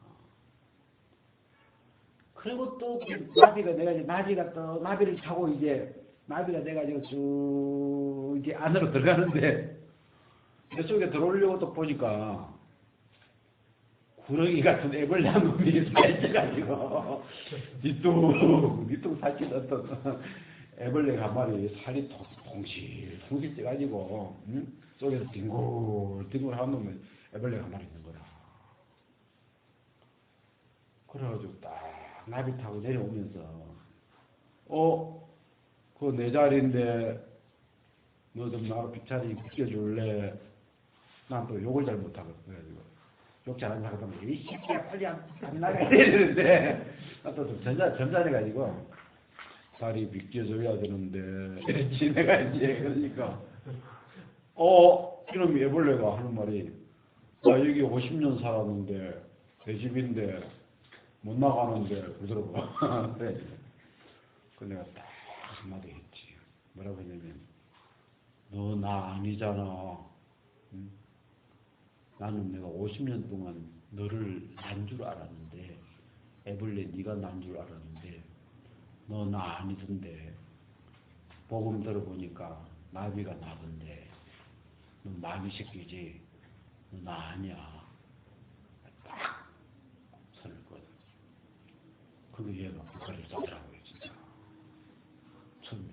그리고 또 나비가 내가 나비를 타고 이제 나비가 돼가지고 쭉 이제 안으로 들어가는데 이쪽에 들어오려고 또 보니까 구렁이 같은 애벌레 한 놈이 살쪄가지고 뒤뚱 살찐 어떤 애벌레 한 마리 살이 통실 쪄가지고 속에서 뒹굴뒹굴 한 놈에 애벌레가 한 마리 있는 거라. 그래가지고 딱 나비 타고 내려오면서 그거 내 자리인데 너 좀 나로 빗자리 비켜줄래? 난 또 욕을 잘 못하거든. 그래가지고 욕 잘하는 사람은 이 새끼야 빨리 안 나가야 되는데 또 점잖해가지고 다리 비껴줘야 되는데 지내가 이제 그러니까 이놈 애벌레가 하는 말이 나 여기 50년 살았는데 내 집인데 못 나가는데 그러더라고. 그래. 그 내가 딱 한마디 했지. 뭐라고 했냐면 너 나 아니잖아. 응? 나는 내가 50년 동안 너를 난 줄 알았는데 애벌레 네가 난 줄 알았는데 너 나 아니던데 복음 들어보니까 나비가 나던데 너 마귀 새끼지 너 나 아니야. 딱 선을 꺼. 그게 얘가 국가를 싸더라고요 진짜. 처음에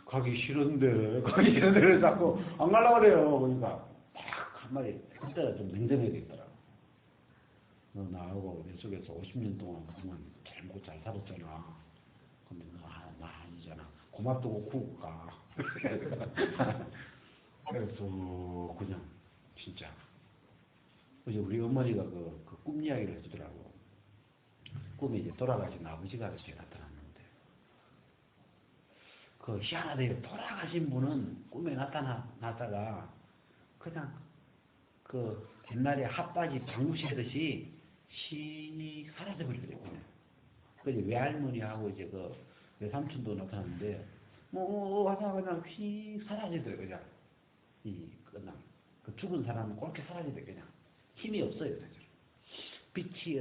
가기 싫은데 자꾸 안 가려고 그래요. 그러니까 딱 한마디 그때가 좀 냉정해야겠더라고. 너 나하고 내 속에서 50년 동안 그동안 잘 먹고 잘 살았잖아. 그러면 나 아니잖아. 고맙다고 구고 가. 그래서 그냥 진짜 어제 우리 어머니가 그 꿈 이야기를 해주더라고. 꿈에 이제 돌아가신 아버지가 이렇게 나타났는데 그 희한하대요. 돌아가신 분은 꿈에 나타났다가 그냥 그 옛날에 핫바지 방무시하듯이 씩 사라져버리더래요. 그냥. 그 이제 외할머니하고 이제 그 외삼촌도 나타났는데 하다가 그냥 휙 사라지더래요. 그냥 그냥 그 죽은 사람은 그렇게 사라지더래요. 그냥 힘이 없어요. 그냥. 빛이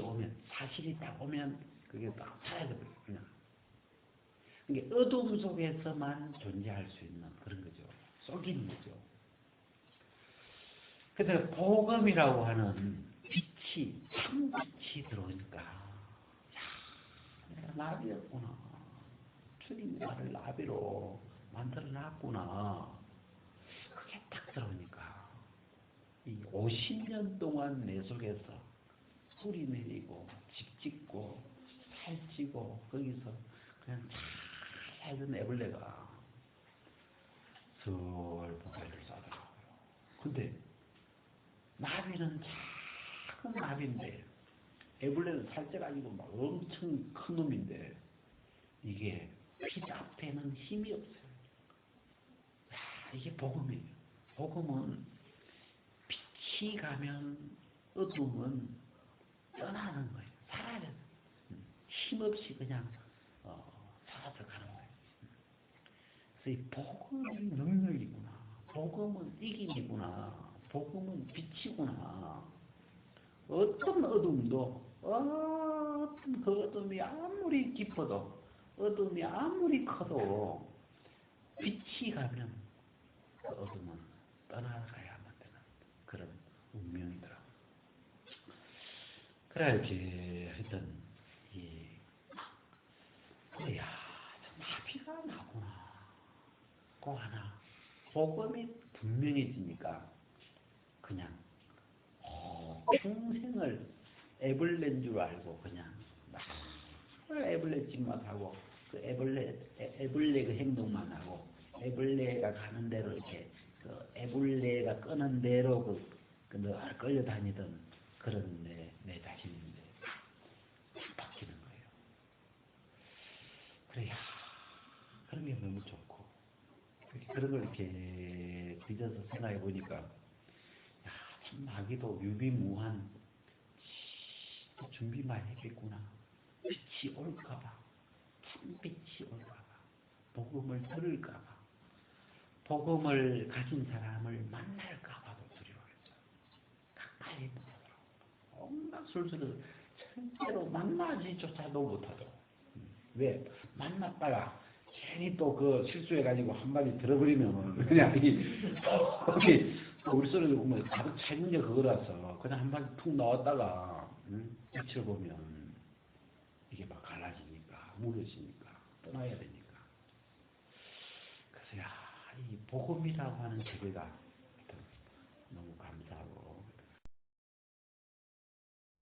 오면 사실이 딱 오면 그게 딱 사라져버려요. 그냥. 이게 어둠 속에서만 존재할 수 있는 그런 거죠. 속이는 거죠. 근데 복음이라고 하는 빛이 참빛이 들어오니까 야, 내가 나비였구나. 주님이 나를 나비로 만들어놨구나. 그게 딱 들어오니까 이 50년 동안 내 속에서 뿌리 내리고 집 짓고 살찌고 거기서 그냥 잘 살던 애벌레가 설복이를 싸더라고요. 근데 나비는 작은 나비인데 애벌레는 살쪄가지고 막 엄청 큰 놈인데 이게 빛 앞에는 힘이 없어요. 이게 복음이에요. 복음은 빛이 가면 어둠은 떠나는 거예요. 사라져요. 힘없이 그냥 사라져 가는 거예요. 그래서 이 복음이 능력이구나. 복음은 이김이구나. 복음은 빛이구나. 어떤 어둠도 어떤 그 어둠이 아무리 깊어도 어둠이 아무리 커도 빛이 가면 그 어둠은 떠나가야만 되는 그런 운명이더라고요. 그래야지 하여튼 그래야 나비가 나구나. 그 하나 복음이 분명해지니까 그냥 평생을 애벌레인 줄 알고 그냥 애벌레 짓만 하고 그 애벌레 그 행동만 하고 애벌레가 가는 대로 이렇게 그 애벌레가 끄는 대로 늘 끌려다니던 그런 내 자신인데 바뀌는 거예요. 그래, 그런 게 너무 좋고 그런 걸 이렇게 빚어서 생각해 보니까 참 마귀도 유비무한 준비 많이 했겠구나. 빛이 올까봐, 참빛이 올까봐, 복음을 들을까봐, 복음을 가진 사람을 만날까봐도 두려워했죠. 가까이 못하더라고. 온갖 술수를 절대로 만나지조차도 못하더라고. 왜? 만났다가 괜히 또 그 실수해가지고 한마디 들어버리면 그냥 우리 소리를 보면 가득 차 있는 게 그거라서 그냥 한마디 툭 나왔다가 빛을 보면 이게 막 갈라지니까 무너지니까 떠나야 되니까. 그래서 이 복음이라고 하는 세계가 너무 감사하고